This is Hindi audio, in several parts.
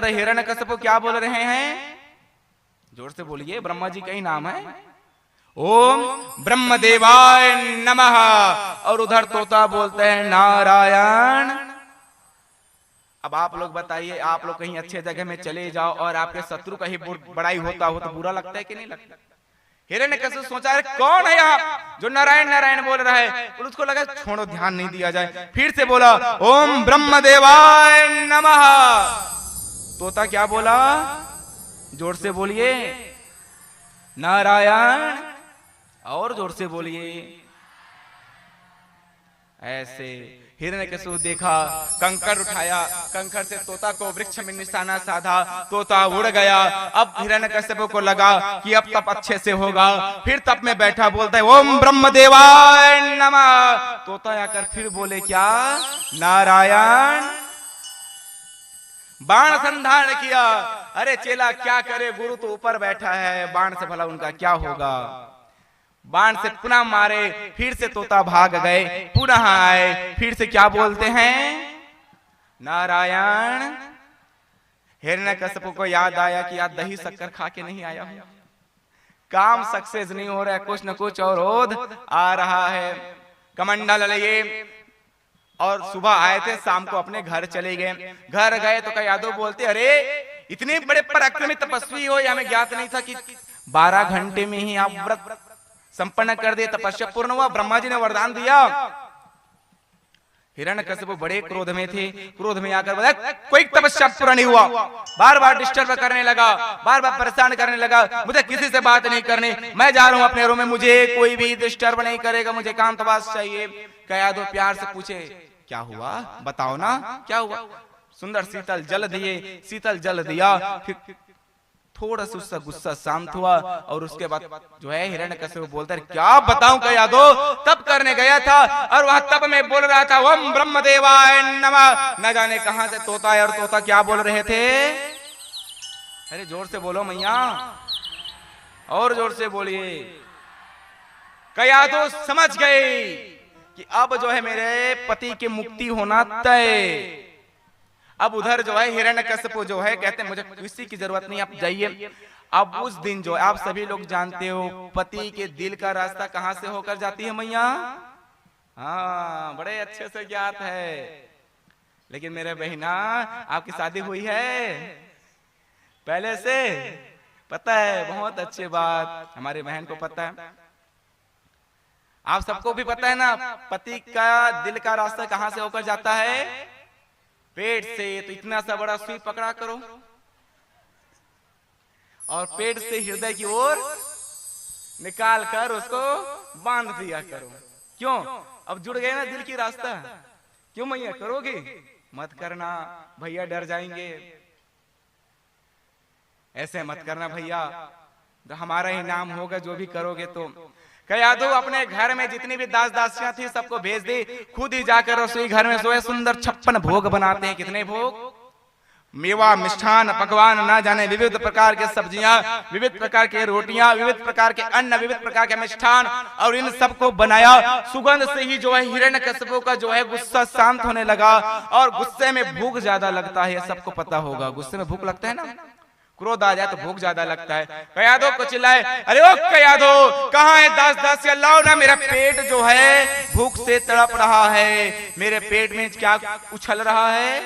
हिरण्यकश्यप क्या बोल रहे हैं? जोर से बोलिए, ब्रह्मा जी का ही नाम है। ओम ब्रह्मदेवाय नमः। और उधर तोता बोलते हैं नारायण। अब आप लोग बताइए, आप लोग कहीं अच्छे जगह में चले जाओ और आपके शत्रु का ही बड़ाई होता हो तो बुरा लगता है कि नहीं लगता? हिरण्यकश्यप सोचा है कौन है यहाँ जो नारायण नारायण बोल रहा है, और उसको लगा छोड़ो ध्यान नहीं दिया जाए, फिर से बोला ओम ब्रह्मदेवाय नमः। तोता क्या बोला? जोर से बोलिए नारायण, और जोर से बोलिए। ऐसे हिरण्यकश्यप देखा, कंकड़ उठाया, कंकड़ से तोता को वृक्ष में निशाना साधा, तोता उड़ गया। अब हिरण्यकश्यप को लगा कि अब तप अच्छे से होगा, फिर तप में बैठा, बोलता है ओम ब्रह्मदेवाय नमः। तोता आकर फिर बोले क्या? नारायण। बाण संधान किया। अरे चेला क्या करे, गुरु तो ऊपर बैठा है, बाण से भला उनका क्या होगा। बाण से पुनः मारे, फिर से तोता भाग गए, पुनः आए, फिर से क्या बोलते हैं? नारायण। हिरण्यकश्यप को याद आया कि आज दही शक्कर खा के नहीं आया हूं, काम सक्सेस नहीं हो रहा है, कुछ न कुछ और ओध आ रहा है। कमंडल लिए और सुबह आए थे, शाम को अपने घर चले गए। घर गए तो यादव बोलते अरे इतने बड़े पराक्रमी तपस्वी हो, हमें ज्ञात नहीं था कि 12 घंटे में ही आप व्रत संपन्न कर दिए, तपस्या पूर्ण हुआ, ब्रह्मा जी ने वरदान दिया। हिरण्यकश्यप बड़े क्रोध में थे, क्रोध में आकर बोला कोई तपस्या पूरा नहीं हुआ, बार बार डिस्टर्ब करने लगा, बार बार परेशान करने लगा, मुझे किसी से बात नहीं करनी, मैं जा रहा हूं अपने रूम में, मुझे कोई भी डिस्टर्ब नहीं करेगा, मुझे एकांतवास चाहिए। कयाधो प्यार से पूछे क्या हुआ, बताओ ना क्या हुआ। सुंदर शीतल जल दिए, शीतल जल दिया, फिर थोड़ा सा उसका गुस्सा शांत हुआ, और उसके बाद जो है हिरण्यकश्यप बोलता है क्या बताऊं कयाधो, तप करने गया था और वहां तप में बोल रहा था ओम ब्रह्मदेवाय नमः, न जाने कहां से तोता है, और तोता क्या बोल रहे थे? अरे जोर से बोलो मैया, और जोर से बोलिए। कयाधो समझ गए कि अब जो है मेरे पति की मुक्ति होना तय। अब उधर जो है हिरण्यकश्यप जो है कहते हैं मुझे किसी की जरूरत नहीं, आप जाइए। अब उस दिन जो आप सभी लोग जानते हो पति के दिल का रास्ता कहां से होकर जाती है मैया? हाँ, बड़े अच्छे से ज्ञात है। लेकिन मेरे बहना, आपकी शादी हुई है पहले से? पता है, बहुत अच्छी बात, हमारी बहन को पता है, आप सबको भी पता है ना, पति का दिल का रास्ता कहां से होकर जाता है? पेट से। तो इतना सा बड़ा सुई पकड़ा करो और पेट से हृदय की ओर निकाल कर उसको बांध दिया करो। क्यों? अब जुड़ गए ना दिल की रास्ता। क्यों मैया, करोगे? मत करना भैया, डर जाएंगे, ऐसे मत करना भैया, हमारा ही नाम होगा जो भी करोगे। तो कयाधो अपने घर में जितनी भी दास दासियां थी सबको भेज दी, खुद ही जाकर रसोई घर में सोए, सुंदर 56 भोग बनाते हैं। कितने भोग? मेवा, मिष्ठान, पकवान, ना जाने विविध प्रकार के सब्जियां, विविध प्रकार के रोटियां, विविध प्रकार के अन्न, विविध प्रकार के मिष्ठान, और इन सबको बनाया। सुगंध से ही जो है हिरण्यकश्यप का जो है गुस्सा शांत होने लगा, और गुस्से में भूख ज्यादा लगता है, सबको पता होगा, गुस्से में भूख लगता है ना, क्रोध आ जाए तो भूख ज्यादा लगता है। कयाधो को चिल्लाए अरे ओ कयाधो, कहां है दास दासिया, लाओ ना, मेरा पेट जो है भूख से तड़प रहा है, मेरे पेट में क्या उछल रहा है?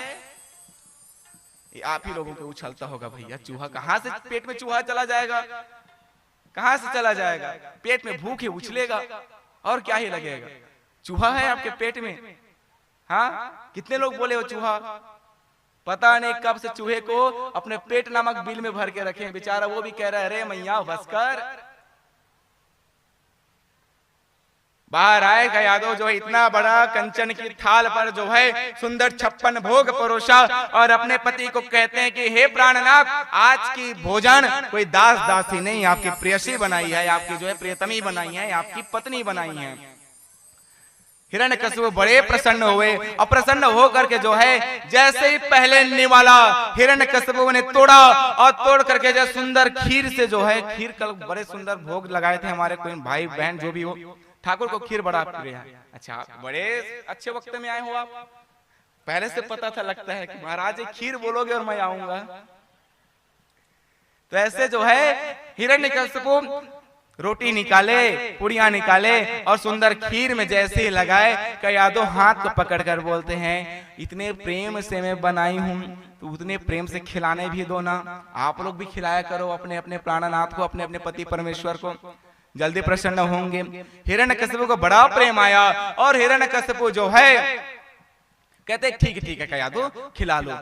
ये आप ही लोगों को उछलता होगा भैया, चूहा कहां से पेट में चूहा चला जाएगा, कहां से चला जाएगा? पेट में भूख है, उछलेगा, और क्या ही लगेगा? चूहा है आपके पेट में? हाँ, कितने लोग बोले हो चूहा, पता नहीं कब से चूहे को अपने पेट नामक बिल में भर के रखे हैं, बेचारा वो भी कह रहा है अरे मैया बस कर। बाहर आए कयाधो जो है इतना बड़ा कंचन की थाल पर जो है सुंदर 56 भोग परोसा, और अपने पति को कहते हैं कि हे प्राणनाथ, आज की भोजन कोई दास दासी नहीं, आपकी प्रेयसी बनाई है, आपकी जो है प्रियतमी बनाई है, आपकी पत्नी बनाई है। हिरण्यकश्यप बड़े प्रसन्न हुए, और प्रसन्न होकर के जो है जैसे ही पहले निवाला हिरण्यकश्यप ने तोड़ा, और तोड़ करके जो सुंदर खीर से जो है, खीर कल बड़े सुंदर भोग लगाए थे हमारे कोई भाई बहन जो भी हो, ठाकुर को खीर बड़ा प्रिय है। अच्छा, बड़े अच्छे वक्त में आए हो आप, पहले से पता था, लगता है कि महाराज एक खीर बोलोगे और मैं आऊंगा। तो ऐसे जो है हिरण्यकशिपु रोटी निकाले, पुड़ियां निकाले और सुंदर खीर में जैसे ही लगाए, कयादो हाथ को पकड़कर बोलते हैं, इतने प्रेम से मैं बनाई हूं तो उतने प्रेम से खिलाने भी दो ना। आप लोग भी खिलाया करो अपने अपने प्राणनाथ को, अपने अपने पति परमेश्वर को, जल्दी प्रसन्न होंगे। हिरण्यकशिपु को बड़ा प्रेम आया और हिरण्यकशिपु जो है कहते ठीक है कयादो खिला लो।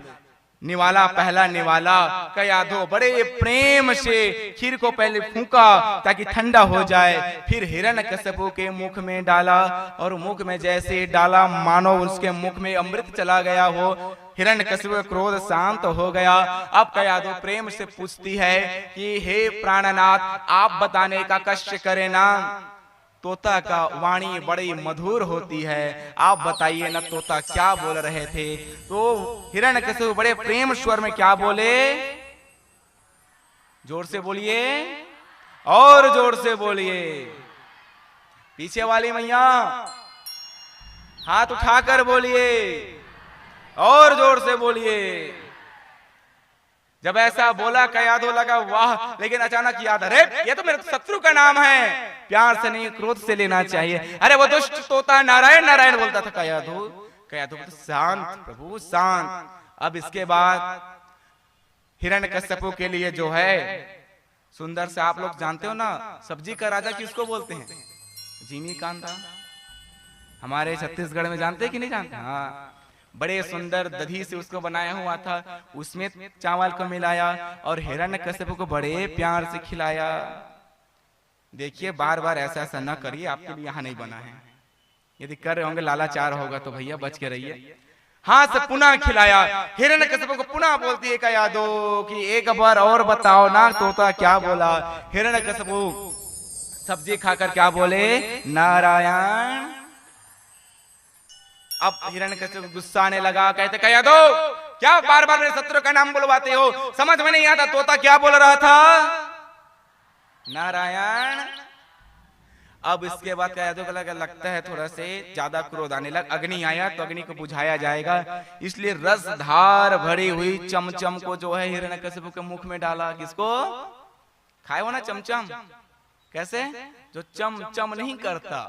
निवाला, पहला निवाला कयादो बड़े प्रेम से खीर को पहले फूंका ताकि ठंडा हो जाए, फिर हिरण्यकशिपु के मुख में डाला और मुख में जैसे डाला मानो उसके मुख में अमृत चला गया हो। हिरण्यकशिपु का क्रोध शांत हो गया। अब कयादो प्रेम से पूछती है कि हे प्राणनाथ, आप बताने का कष्ट करें ना, तोता का वाणी बड़ी मधुर होती है, आप बताइए ना तोता क्या बोल रहे थे। तो हिरण्यकशिपु बड़े प्रेम स्वर में क्या बोले, जोर से बोलिए और जोर से बोलिए। पीछे वाली मैया हाथ उठाकर बोलिए और जोर से बोलिए। जब ऐसा बोला कयादो लगा वाह, लेकिन अचानक याद, अरे ये तो मेरे शत्रु का नाम है, प्यार से नहीं क्रोध से लेना चाहिए। अरे वो दुष्ट तोता नारायण नारायण बोलता था कयादो तो शांत प्रभु शांत। अब इसके बाद हिरण्यकशिपु के लिए जो है सुंदर से, आप लोग जानते हो ना सब्जी का राजा किसको बोलते हैं, जिमी कांता। हमारे छत्तीसगढ़ में जानते हैं कि नहीं जानते? हाँ, बड़े सुंदर दही से उसको बनाया हुआ था, उसमें चावल को मिलाया और हिरण्यकशिपु को बड़े प्यार से खिलाया। देखिए बार बार ऐसा ऐसा ना करिए, आपके लिए यहाँ नहीं बना है। यदि कर रहे होंगे लालाचार होगा तो भैया बच के रहिए। हाथ से पुनः खिलाया। हिरण्यकशिपु को पुनः बोलती है कयादो कि एक बार और बताओ ना तोता क्या बोला। हिरण्यकशिपु सब्जी खाकर क्या बोले, नारायण। अब हिरण्यकशिपु गुस्सा आने लगा, कहते कयादो क्या बार बार मेरे शत्रु का नाम बुलवाते हो, समझ में नहीं आता तोता क्या बोल रहा था, नारायण। अब इसके बाद कयादो को लगता है थोड़ा से ज्यादा क्रोध आने लगा। अग्नि आया तो अग्नि को बुझाया जाएगा, इसलिए रसधार भरी हुई चमचम को जो है हिरण्यकशिपु के मुख में डाला। किसको खाए हो ना चमचम, कैसे जो चमचम नहीं करता,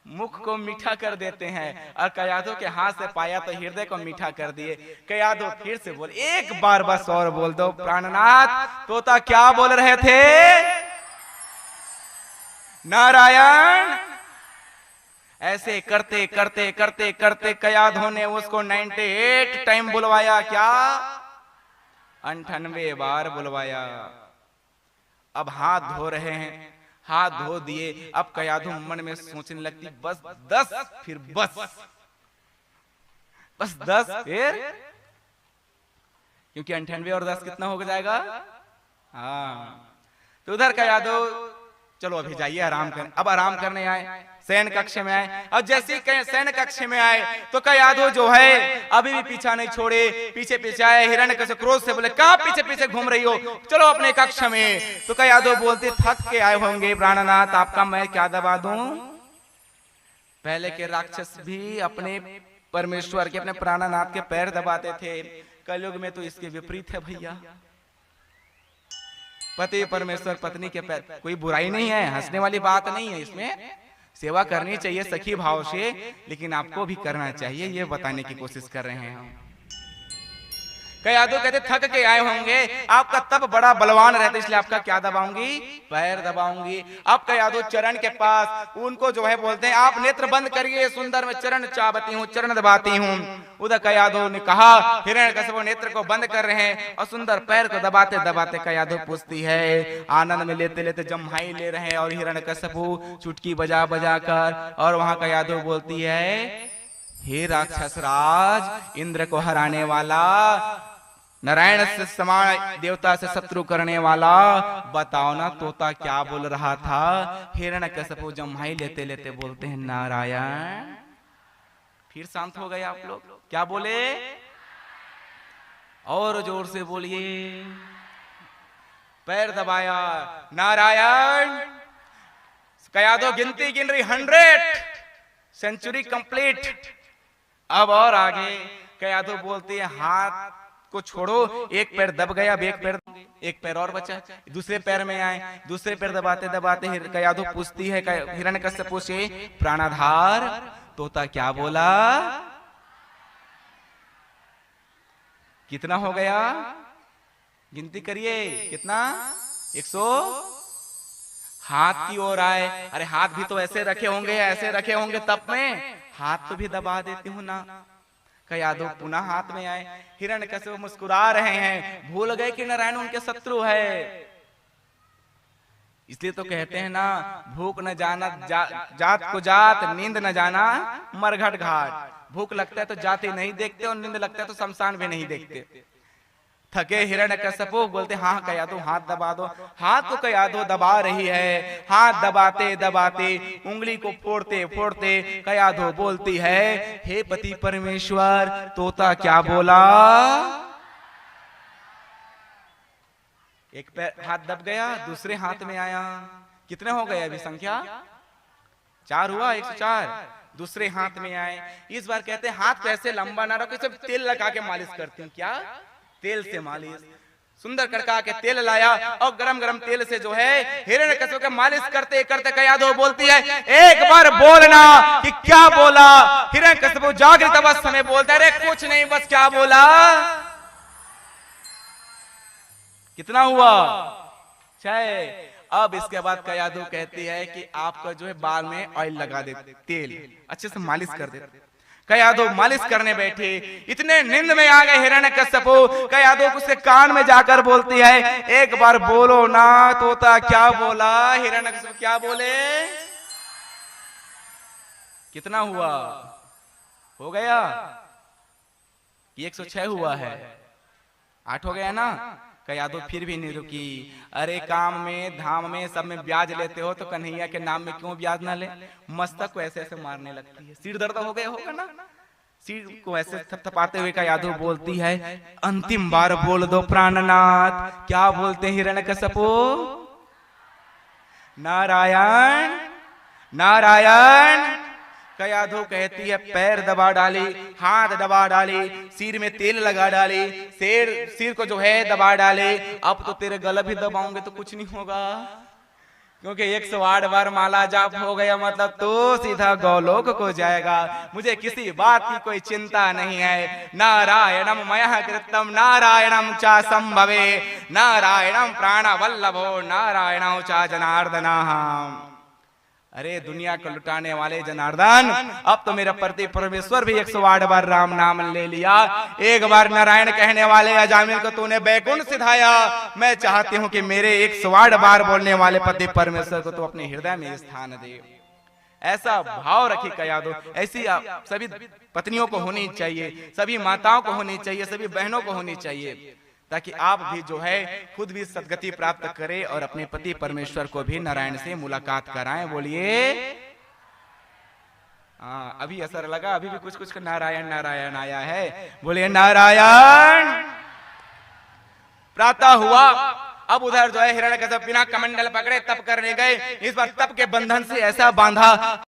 मुख को मीठा कर देते हैं, और कयादो के हाथ से पाया तो हृदय को मीठा कर दिए। कयादो फिर से बोल, एक बार बस और बोल दो, प्राणनाथ तोता क्या बोल रहे थे, नारायण। ऐसे करते करते करते करते कयादो ने उसको 98 टाइम बुलवाया, क्या 98 बार बुलवाया। अब हाथ धो रहे हैं, हाथ धो दिए। अब कयादो मन में सोचने लगती, बस 10 फिर बस 10 फिर, क्योंकि 98 और 10 कितना हो जाएगा। हाँ, तो उधर कयादो चलो अभी जाइए आराम करें। अब आराम करने आए, शयन कक्ष में आए। अब जैसे ही शयन कक्ष में आए तो कयादो जो है अभी भी पीछा नहीं छोड़े, पीछे पीछे आए। हिरण्यकशिपु क्रोध से बोले, कहां पीछे पीछे घूम रही हो, चलो अपने कक्ष में। तो कयादो बोलते, थक के आए होंगे प्राणनाथ, आपका मैं क्या दबा दूं। पहले के राक्षस भी अपने परमेश्वर के, अपने प्राणनाथ के पैर दबाते थे, कलयुग में तो इसके विपरीत है भैया। पति परमेश्वर पत्नी के पैर, कोई बुराई नहीं है, हंसने वाली बात नहीं है इसमें। सेवा करनी चाहिए सखी भाव से, लेकिन आपको भी करना चाहिए, ये बताने की कोशिश कर रहे हैं हम। कयादो कहते थक के आए होंगे, आपका तब बड़ा बलवान रहता, इसलिए आपका क्या दबाऊंगी, पैर दबाऊंगी। अब कयादो चरण के पास उनको जो है बोलते हैं, आप नेत्र बंद करिए, सुंदर में चरण चाबती हूँ, चरण दबाती हूँ। उधर कयादो ने कहा, हिरण्यकशिपु नेत्र को बंद कर रहे हैं और सुंदर पैर को दबाते दबाते कयादो पूछती है, आनंद में लेते लेते जम्हाई ले रहे हैं और हिरण्यकशिपु चुटकी बजा बजा कर। और वहां कयादो बोलती है, हे राक्षस राज, इंद्र को हराने वाला, नारायण से समान देवता से शत्रु करने वाला, बताओ ना तोता क्या बोल रहा था। हिरण्यकशिपु जम्हाई लेते लेते बोलते हैं, नारायण। फिर शांत हो गए आप लोग, क्या बोले, और जोर से बोलिए, पैर दबाया, नारायण। कयादो गिनती गिन रही, 100 सेंचुरी कंप्लीट। अब और आगे कयाधु बोलती है हाथ को छोड़ो, एक पैर दब गया, अब एक पैर और बचा, दूसरे पैर में आए, दूसरे पैर दबाते दबाते कयाधु पूछती है हिरण्यकश्यप से, प्राणाधार तोता क्या बोला? कितना हो गया? गिनती करिए, कितना? 100। हाथ की ओर आए, अरे हाथ भी तो ऐसे रखे होंगे, ऐसे रखे होंगे तप में, हाथ तो भी दबा देती हूं ना। कयाधु पुनः हाथ में आए, हिरण्यकश्यप मुस्कुरा रहे हैं, भूल गए कि नारायण उनके शत्रु है। इसलिए तो कहते हैं ना, भूख न जाना जात को जात, नींद न जाना मरघट घाट। भूख लगता है तो जाते नहीं देखते, और नींद लगता है तो शमशान भी नहीं देखते। थके हिरण्यकश्यप बोलते हाँ कयाधु हाथ दबा दो। हाथ को कयाधु दबा रही है, हाथ दबाते दबाते उंगली को फोड़ते फोड़ते कयाधु बोलती है, हे पति परमेश्वर तोता क्या बोला? एक पैर हाथ दब गया, दूसरे हाथ में आया, कितने हो गए अभी संख्या? 4 हुआ, 104। दूसरे हाथ में आए, इस बार कहते हैं हाथ कैसे लंबा ना रखो, सब तेल लगा के मालिश करती हूँ। क्या? तेल से मालिश। सुंदर करका के तेल लाया और गरम गरम तेल से जो है हिरण्यकश्यप के मालिश करते करते कयाधु बोलती है, एक बार बोलना कि क्या बोला? हिरण्यकश्यप जागृत अवस्था में बोलता है, अरे कुछ नहीं, बस क्या बोला? कितना हुआ? 6। अब इसके बाद कयाधु कहती है कि आपका जो है बाल में ऑयल लगा दे, तेल अच्छे से मालिश कर दे। कयाधु मालिश करने बैठे, इतने नींद में आ गए हिरण्यकश्यप। कयाधु उसके कान में जाकर बोलती है, एक बार बोलो ना तोता क्या बोला? हिरण्यकश्यप क्या बोले? कितना हुआ? हो गया? 106 हुआ है, 8 हो गया ना। कयाधु फिर भी नहीं रुकी, अरे काम में धाम में सब में ब्याज लेते हो तो कन्हैया के नाम में क्यों ब्याज ना ले? मस्तक को ऐसे ऐसे मारने लगती है, सिर दर्द हो गया होगा ना, सिर को ऐसे थपथपाते हुए कयाधु बोलती है, अंतिम बार बोल दो प्राणनाथ। क्या बोलते हैं हिरण्यकश्यप? नारायण नारायण। कयाधु कहती है, पैर दबा डाली, हाथ दबा डाली, सिर में तेल लगा डाली, सिर को जो है दबा डाले। अब तो तेरे गला भी दबाऊंगे तो कुछ नहीं होगा, क्योंकि 108 बार माला जाप हो गया, मतलब तो सीधा गौलोक को जाएगा। मुझे किसी बात की कोई चिंता नहीं है। नारायणम मयः कृतम नारायणम च संभवे, नारायणम प्राणवल्लभो नारायणो च जनार्दनः। अरे दुनिया को लुटाने वाले जनार्दन, अब तो मेरा पति परमेश्वर भी 108 बार राम नाम ले लिया। एक बार नारायण कहने वाले अजामिल को तूने बैकुंठ सिधाया। मैं चाहती हूँ कि मेरे 108 बार बोलने वाले पति परमेश्वर को तो अपने हृदय में स्थान दे। ऐसा भाव रखी कयाधु। ऐसी सभी पत्नियों को होनी चाहिए, सभी माताओं को होनी चाहिए, सभी बहनों को होनी चाहिए, ताकि आप भी जो है खुद भी सदगति प्राप्त करें और अपने पति परमेश्वर को भी नारायण से मुलाकात कराएं। बोलिए हाँ, अभी असर लगा, अभी भी कुछ कुछ नारायण नारायण आया है। बोलिए नारायण। प्रातः हुआ, अब उधर जो है हिरण्यकश्यप बिना कमंडल पकड़े तप करने गए। इस बार तप के बंधन से ऐसा बांधा